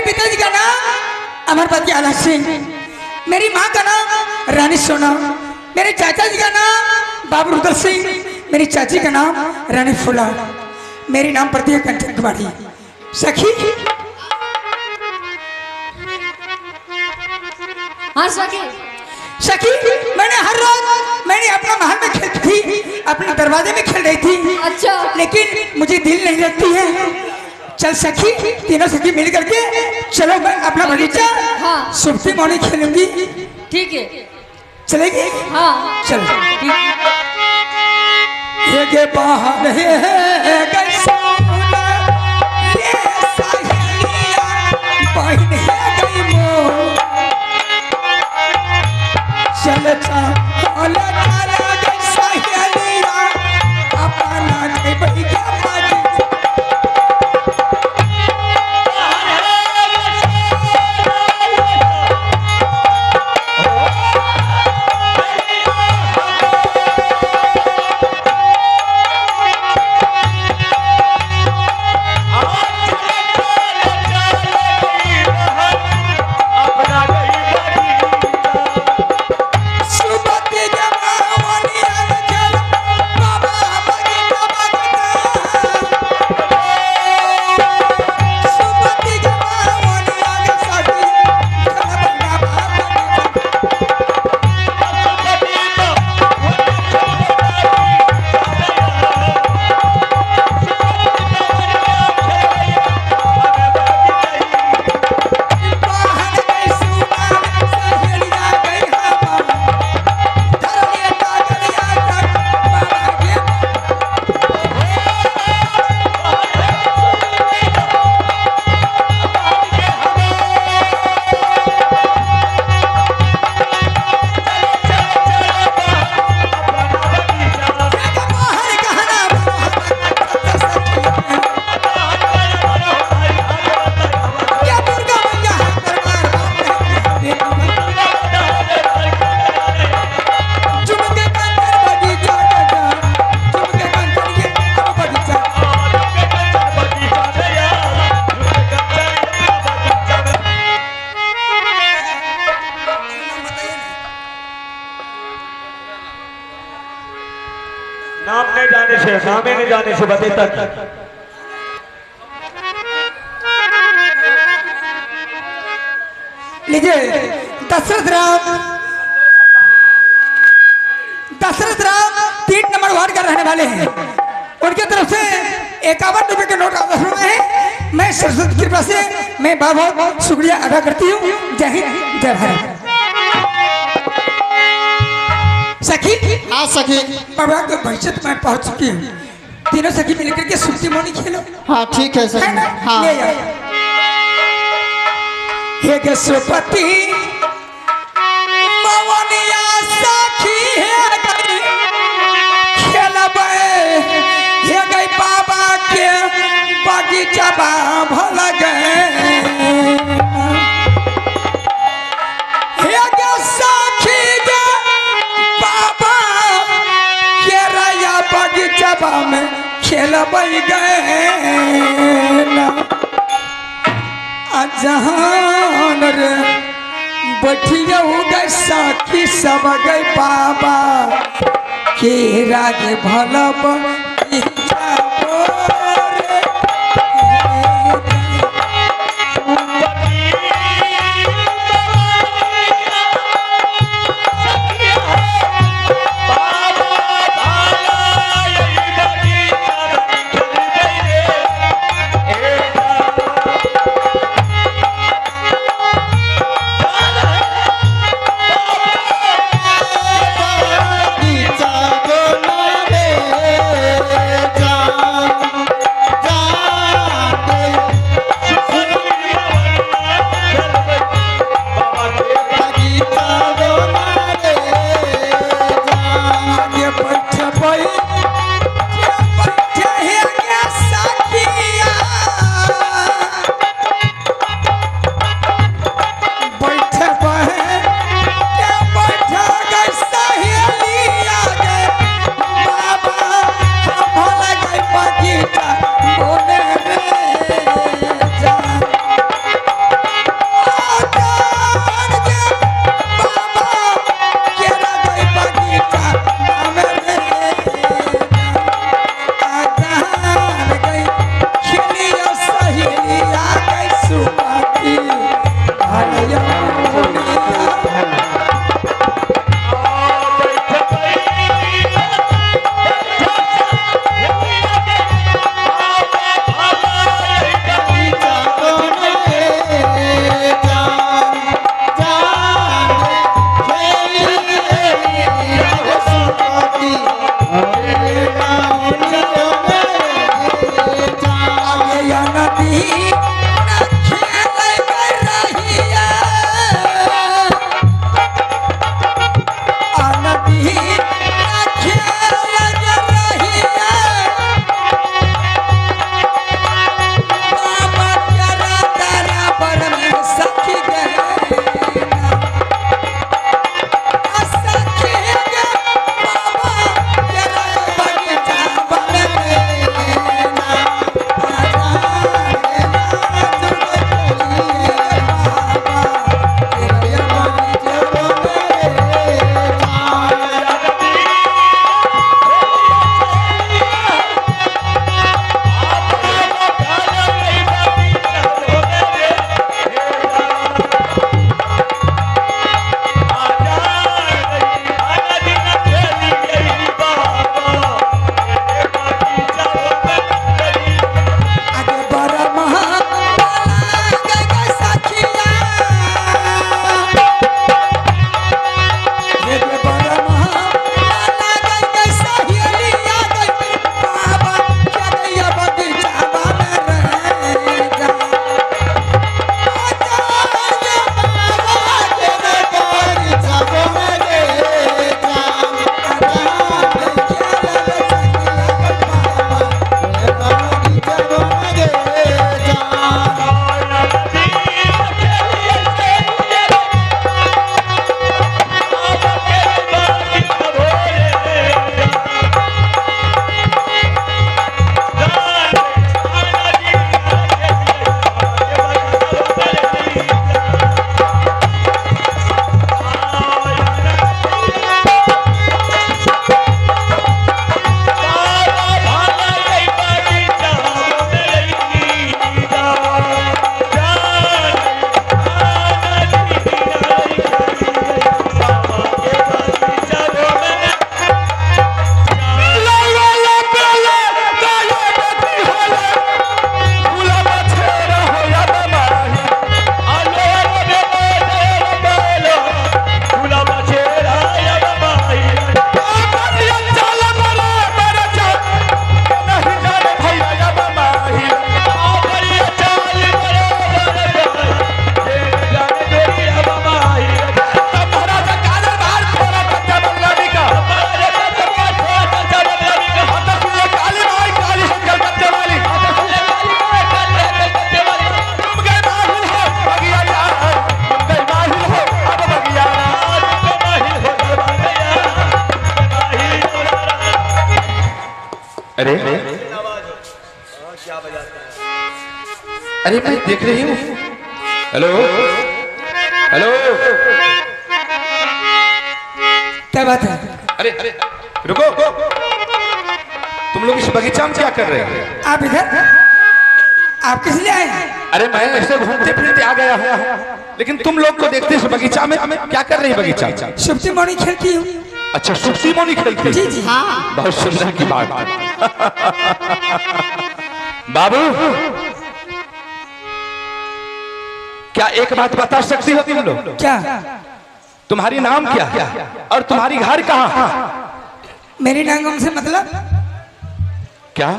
पिताजी का नाम अमरपति आला सिंह, मेरी माँ का नाम रानी सोना, मेरे चाचा जी का नाम बाबू रुद्र सिंह, मेरी चाची का नाम रानी फूला, मेरी नाम पड़ती है कंचन कुमारी। सखी हाँ सखी, सखी मैंने हर रोज मैंने अपना महल में खेलती थी, अपने दरवाजे में खेल रही थी। अच्छा, लेकिन मुझे दिल नहीं लगती है। चल सखी, तीनों सखी मिल करके चलो, मैं अपना बगीचा हाँ सुबह मॉर्निंग खेलूंगी। ठीक है, चलेगी? हाँ चल। ठीक। ये के बाहर है गई सोना, ये सहेलियां बहन है गई मोर। चल चल गई सहेलियां अपना नहीं बहिया बाजी। नामे न जाने से बते तक लीजिए। दशरथ राम 3 नंबर वार्ड का रहने वाले हैं। उनके तरफ से 51 रुपए के नोट आदेश हुए हैं। मैं सरस्वती की कृपा से मैं बहुत बहुत शुक्रिया अदा करती हूँ। जय हिंद, जय भारत। सखी, हाँ सखी, बाबा के भविष्य में पहुंच चुकी हूँ। तीनों सखी मिलकर के सुस्ती मोनी खेलो। हाँ ठीक है सखी। हाँ ले आओ। हे गसपति मवनिया सखी है गई खेलबे, हे गई बाबा के बगीचा भल गए। हे सखी गे बाबा के रया बगीचा में खेलबे गए। जहान रे बैठिया गए साखी सब गए बाबा के राग भलब। आगे या नदी न खेले कर रहिया आ नदी न खेले कर रहिया बाबा तेरा तारा पर में सखी गए अरे अरे मैं देख रही हूँ। हेलो हेलो, क्या बात है? अरे अरे रुको, तुम लोग इस बगीचा में क्या कर रहे हैं? आप इधर, आप किस लिए आए हैं? अरे मैं ऐसे घूमते फिरते आ गया हूँ, लेकिन तुम लोग को देखते इस बगीचा में क्या कर रही है? बगीचा सुप्ती मौनी खेलती हूँ। अच्छा, सुप्ती मौनी खेलती? जी जी हाँ। बहुत सुंदर की बात। बाबू, क्या एक बात बता सकती हो तुम लोग? क्या? तुम्हारी नाम क्या और तुम्हारी घर कहाँ? मेरी नाम से मतलब क्या?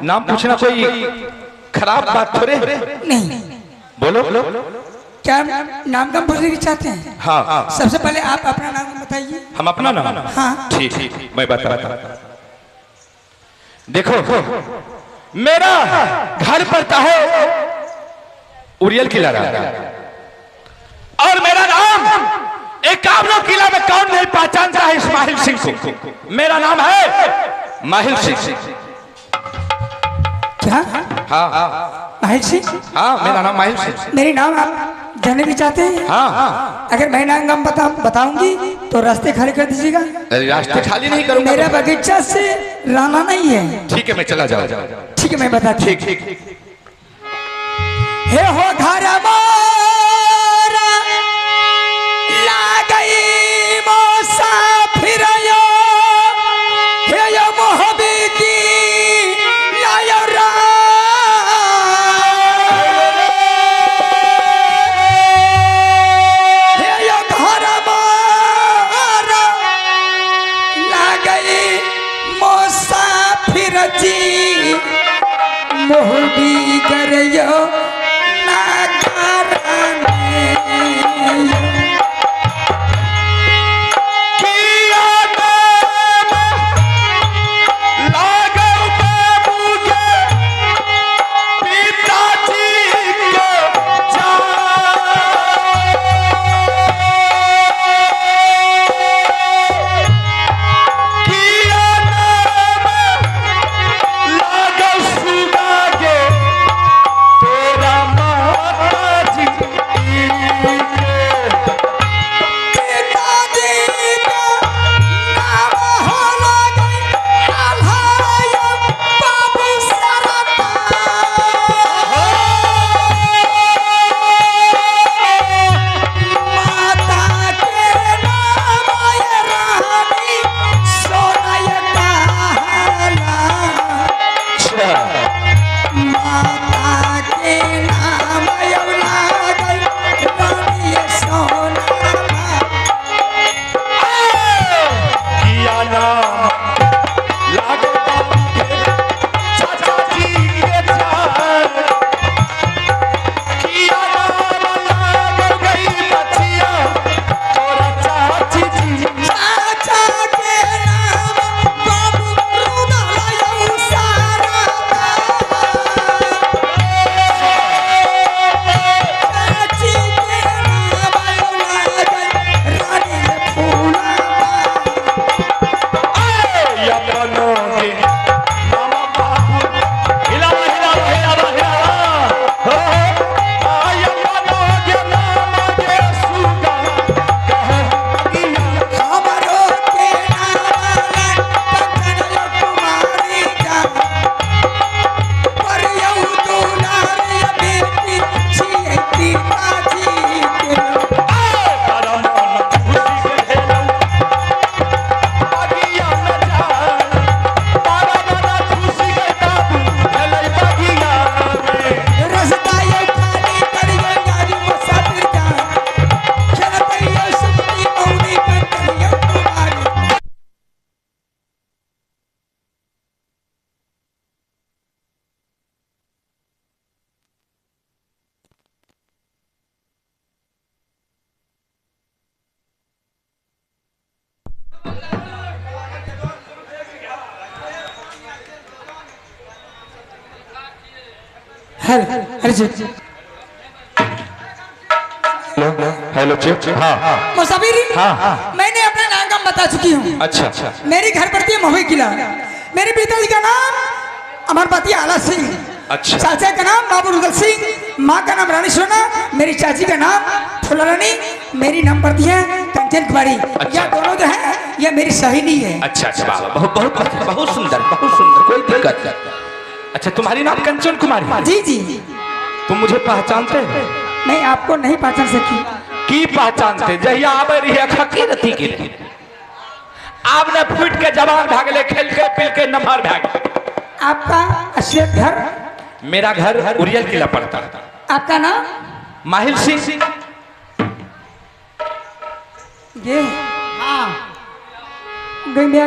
नाम पूछना कोई खराब बात थोड़े? नहीं। बोलो। क्या नाम कम पूछने की चाहते हैं? हाँ। सबसे पहले आप अपना नाम बताइए। हम अपना नाम? हाँ ठीक, मैं बताता। देखो, मेरा घर पड़ता है उरियल किला और मेरा नाम एकावनों किला में कौन नहीं पहचानता है? इस्माइल सिंह को। मेरा नाम है माहिल सिंह। क्या? हाँ माहिल सिंह? हाँ, मेरा नाम माहिल सिंह। मेरी नाम आप जानने भी चाहते हैं? हाँ। अगर मैं नाम बताऊंगी तो रास्ते खाली कर दीजिएगा। रास्ते खाली नहीं करूंगा। मेरा बगीचा से राना नहीं है। ठीक है, मैं चला जाऊँ। ठीक है, मैं बताती हूँ। ठीक। हे हो घर मोरा लागई मुसाफिर यो, हे यो मोहब्बती लायो रा, हे यो घर मोरा लागई मुसाफिर जी मोहबी करयो ना कारणे किया नाम लागो बाबू के पिताजी के किया नाम लागो सुगा के तेरा माताजी के पिताजी का नाम होला गई आल्हाया बाबू सरता माता के नाम ये रानी सोनय कहला माता के नाम यौला गई रानी सोना किया नाम लागो बाबू के चाचा जी के जान किया नाम लागो गई बचिया तोरा चाची जी चाचा के नाम बाबू रुदलयौ सारता चाची के नाम यौला गई रानी फूला या बनोगे मामा बाबू हिलावा हिलावा हिलावा हिलावा हो या बनोगे मामा के सुगा कह किया हमरो के नाम पकड़यो कुमारी का परियौ दुलारी बेटी छियै पिताजी के परम खुशी के हेलो बागिया में जान परम खुशी के बाबू हेलै बागिया में रसता ये खाली करियो गाड़ी मुसाफिर का खेलतैयो सुखी मौनी पकड़ियो कुमारी हेलो जी हेलो चेक हाँ मुसाफिर हाँ। मैंने अपना नाम बता चुकी हूँ अच्छा अच्छा मेरी घर पड़ती है महुई किला मेरे पिताजी का नाम अमरपति आला सिंह अच्छा। चाचा का नाम बाबू रुदल सिंह माँ का नाम रानी सोना मेरी चाची का नाम फुलरानी मेरी नाम पड़ती है कंचन कुमारी अच्छा। यह दोनों जो है यह मेरी सहेली है अच्छा अच्छा बाबा बहुत बहुत बहुत सुंदर कोई दिक्कत नहीं अच्छा तुम्हारी नाम कंचन कुमारी जी जी तुम मुझे पहचानते हो मैं आपको नहीं पहचान सकी की पहचानते जहिया आवे रही खकी रती के आपने फूट के जवान भागले खेल के पिल के नंबर भाग आपका असली घर मेरा घर उरियल किला पड़ता आपका नाम माहिल सिंह ये हाँ गैया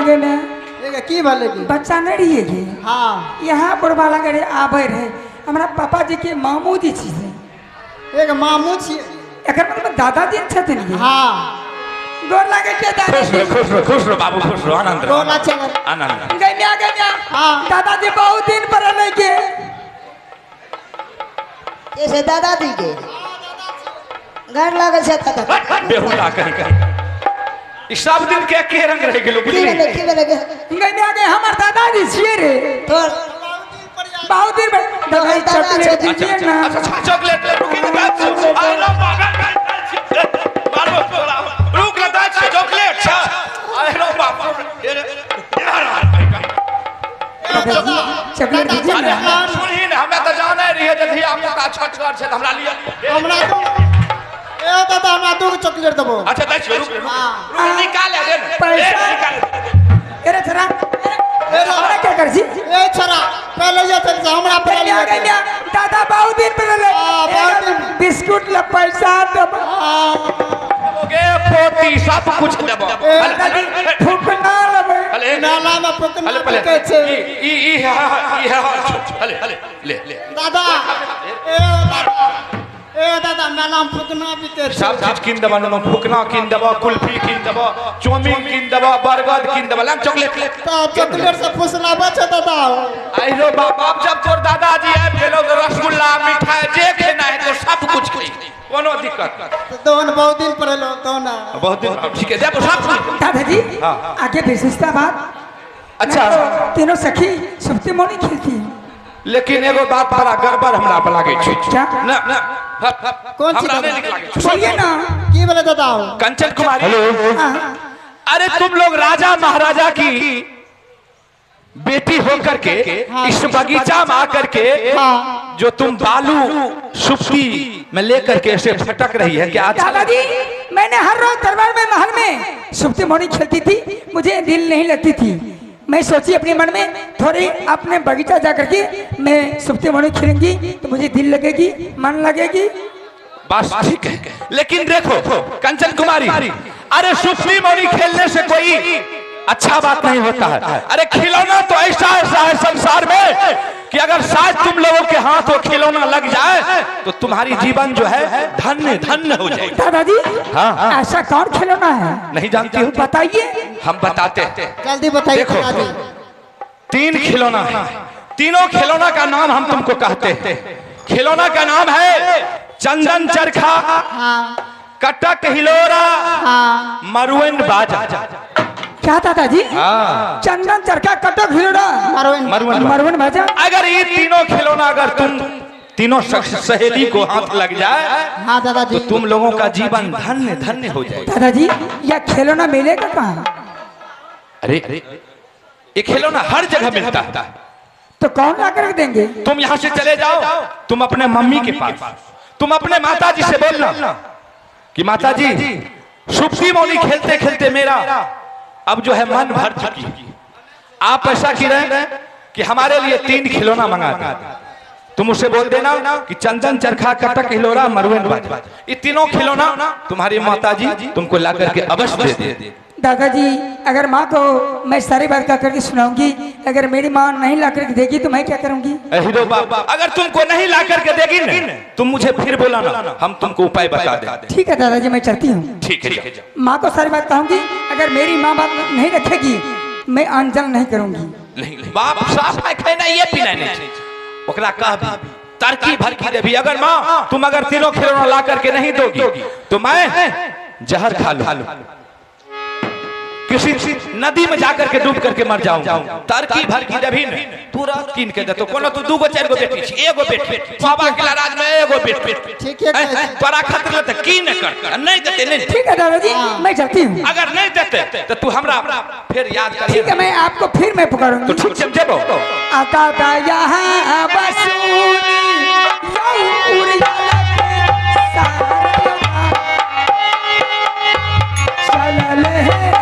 ठीक है की भले की बच्चा नहीं रही है ये हाँ यहाँ बुढ़वाला गए आबे रहे हमारा पापा जी के मामू जी चीज एक मामू छिए एकर मतलब दादाजी छथिन ये हाँ गोर लागे के दादाजी खुश रहो बाबू खुश रहो आनंद रहो रोना चल आनंद गैया हाँ। दादाजी बहुत दिन पर रहे के जैसे दादाजी के घर लगे से दादा बेहुदा कहीं सब दिन के रंग रह गेलो की बुझली लगे गैया हमार दादाजी छिए रे तो बहुत दिन पर दादाजी चॉकलेट दीजिए ना अच्छा चॉकलेट ले रुकी आई लो मारो रुक लगा चॉकलेट आई लो बाबू चॉकलेट दीजिए अरे ना सुनी ना हमें तो जाने रही है जल्दी आपको का छटकर से हमरा लिए हमरा तो ए दादा हमरा दो चॉकलेट देबो अच्छा दे रुक निकाल दे पैसा अरे जरा हमरा क्या कर जी ए छरा पहले ये चल जा हमरा पहले गैया दादा बहुत दिन पर रहे बहुत दिन। बिस्कुट ला पैसा दब के पोती सब कुछ देबो फुकना लबे हले नाला में फुकना हले पहले के छे ई हले हले ले दादा ए दादा नाला में फुकना बिके छे सब चीज किन देबो न फुकना किन देबो कुल्फी किन देबो चौमिन किन देबो बर्गर किन देबो लम चॉकलेट तो चॉकलेट से फुसलाबा छे दादा आई रो बाप जब तोर दादाजी आबि गेलो तो रसगुल्ला मिठाई जे खेना है तो सब कुछ खी कोनो दिक्कत दोन बहुत दिन पड़ेलो तो ना बहुत दिन ठीक है देबो सब कुछ दादाजी हाँ। आगे विशेषता बात अच्छा तीनों सखी सुप्ती मोनी खेलती लेकिन एगो बात बड़ा गड़बड़ हमरा लागे छै क्या ना ना कौन सी हमरा दादा? नहीं निक लागे छै बोलिए ना की बोले दादा कंचन कुमारी हेलो हाँ। अरे तुम लोग राजा महाराजा की बेटी होकर के इस बगीचा में आकर के हाँ। जो तुम बालू सुप्ती में लेकर के ऐसे भटक रही है क्या अच्छा दादाजी मैंने हर रोज दरबार में महल में सुप्ती मोनी खेलती थी मुझे दिल नहीं लगती थी मैं सोची अपने मन में थोड़ी अपने बगीचा जा करके मैं सुप्ती मोनी खेलूंगी तो मुझे दिल लगेगी मन लगेगी बस ठीक है लेकिन देखो कंचन कुमारी अरे सुप्ती मोनी खेलने से कोई अच्छा बात नहीं होता है अरे खिलौना तो ऐसा है संसार में कि अगर शायद तुम लोगों के हाथ वो खिलौना लग जाए तो तुम्हारी जीवन जो है धन्य धन्य हो जाएगी दादाजी हाँ। ऐसा कौन खिलौना है नहीं जानती हो बताइए हम बताते हैं जल्दी बताइए देखो दादाजी 3 खिलौना है तीनों खिलौना का नाम हम तुमको कहते हैं खिलौना का नाम है चंदन चरखा हां कटक हिलोरा हां मरुएन बाजा क्या दादाजी हाँ। चंदन चरखा कटक हिलोड़ा मरुएन मरवन भाजा अगर ये तीनों खिलौना अगर तुम तीनों सहेली को हाथ लग जाए हां दादाजी तो तुम लोगों का जीवन धन्य धन्य हो जाएगा दादाजी यह खिलौना मिलेगा कहाँ अरे ये खिलौना हर जगह मिलता है तो कौन ला कर देंगे तुम यहाँ से चले जाओ तुम अपने मम्मी के पास तुम अपने माताजी से बोलना कि माताजी सुप्ती मोनी खेलते खेलते मेरा अब जो है मन भर चुकी आप ऐसा करें कि हमारे लिए 3 खिलौना मंगा दे तुम उसे बोल देना कि चंदन चरखा कटक हिलोरा मरुएन बाजा ये तीनों खिलौना तुम्हारी माताजी तुमको ला करके अवश्य दे दे दादाजी अगर माँ को मैं सारी बात कर करके सुनाऊंगी अगर मेरी माँ नहीं ला करके देगी तो मैं क्या करूंगी हीरो बाबा अगर तुमको नहीं ला करके देगी ना तुम मुझे फिर बोलाना हम तुमको उपाय बता दें ठीक है दादाजी मैं चलती हूँ ठीक है माँ को सारी बात कहूंगी अगर मेरी माँ बात नहीं रखेगी मैं अनजान नहीं करूंगी नहीं बाप साफ है खाना ये पीना नहीं ओकरा कह भी तरकी भर की देवी अगर माँ तुम अगर तीनों खिलौना ला करके नहीं दोगी तो मैं जहर खा लूं किसी नदी में जाकर के डूब करके मर जाऊं तरकी भर की देवी तुरंत कीन के दे तो कोनो तू 2 गो 4 गो बेटी छी एगो बेटी बाबा के राज में एगो बेटी ठीक है तोरा खतरे त की न कर नहीं देते नहीं ठीक है दादाजी मैं चलती हूँ अगर नहीं देते तो तू हमरा फिर याद कर ठीक है मैं आपको फिर मैं पुकारूंगी तो ठीक समझेबो आता ता यहाँ बसूनी यौ उड़ियाला के सारे चलल है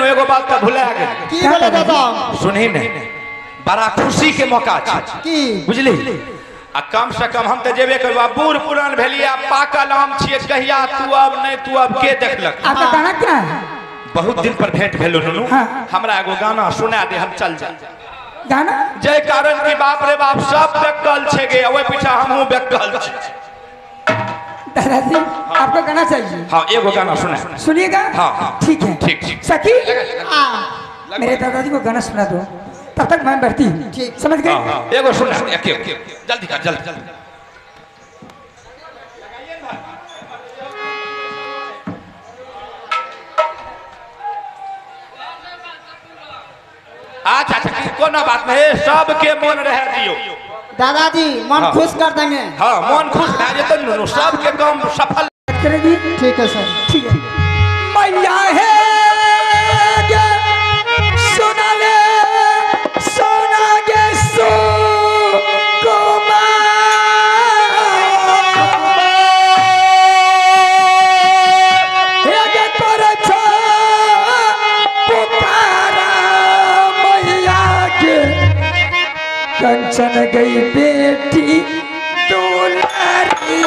एगो बात का भुला गए की बोले दादा सुनी ने बड़ा खुशी के मौका की बुझली आ कम से कम हम तो जेबे करबा बूढ़ पुरान भेलिया पाकल आम छिए कहिया तू अब नहीं तू अब के देखलक। आपका गाना क्या है? बहुत दिन पर भेंट भेलो नुनू। हाँ। हमरा एगो गाना सुना दे हम चल जाए। गाना जय कारण की बाप रे बाप सब बेकल छे गे ओए पीछा हमहू बेकल छी। दादाजी आपको गाना चाहिए? हां एगो गाना सुना सुनिएगा। हाँ। ठीक है ठीक ठीक। सखी मेरे दादाजी को गाना सुना दो तब तक मैं बैठती हूँ। ठीक। समझ गए? हां एगो सुना एक जल्दी कर जल्दी। अच्छा अच्छा कोना बात नहीं सबके मन रह दियो। दादाजी मन हाँ। खुश कर देंगे। हाँ मन खुश रह जेतै नुनू सबके काम सफल करेगी। ठीक है सर। ठीक है। मैया है गे सुना ले सोना गे सो कंचन गई बेटी दुलारी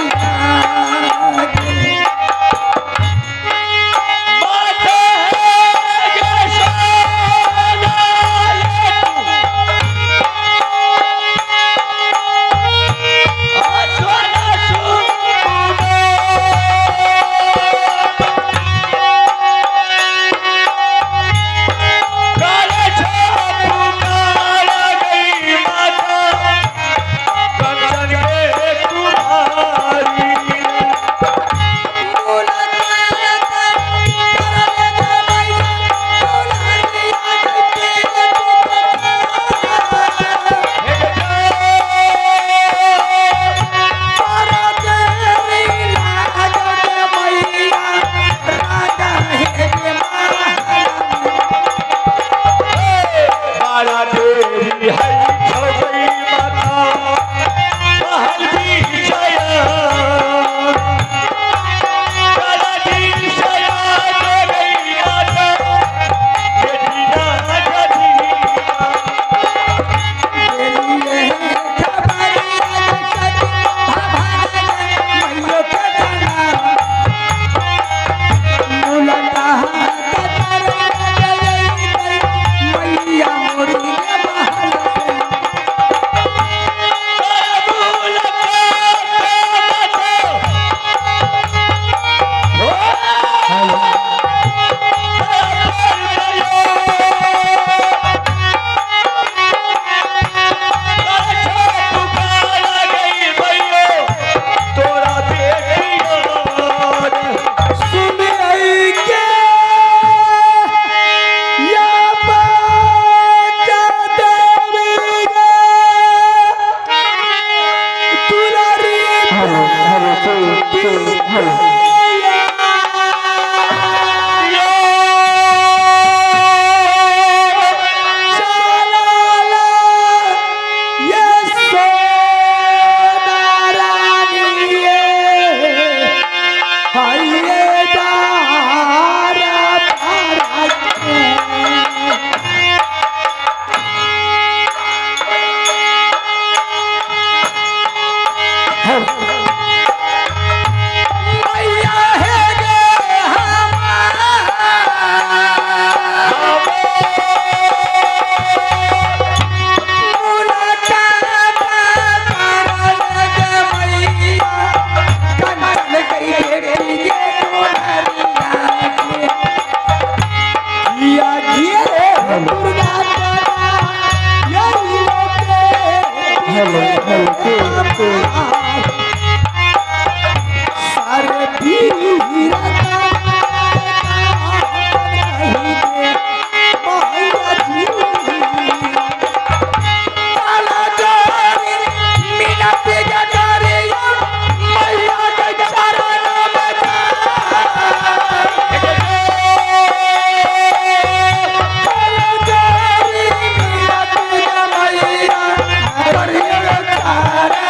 Hare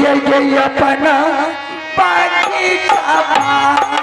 ये अपना बाकी छापा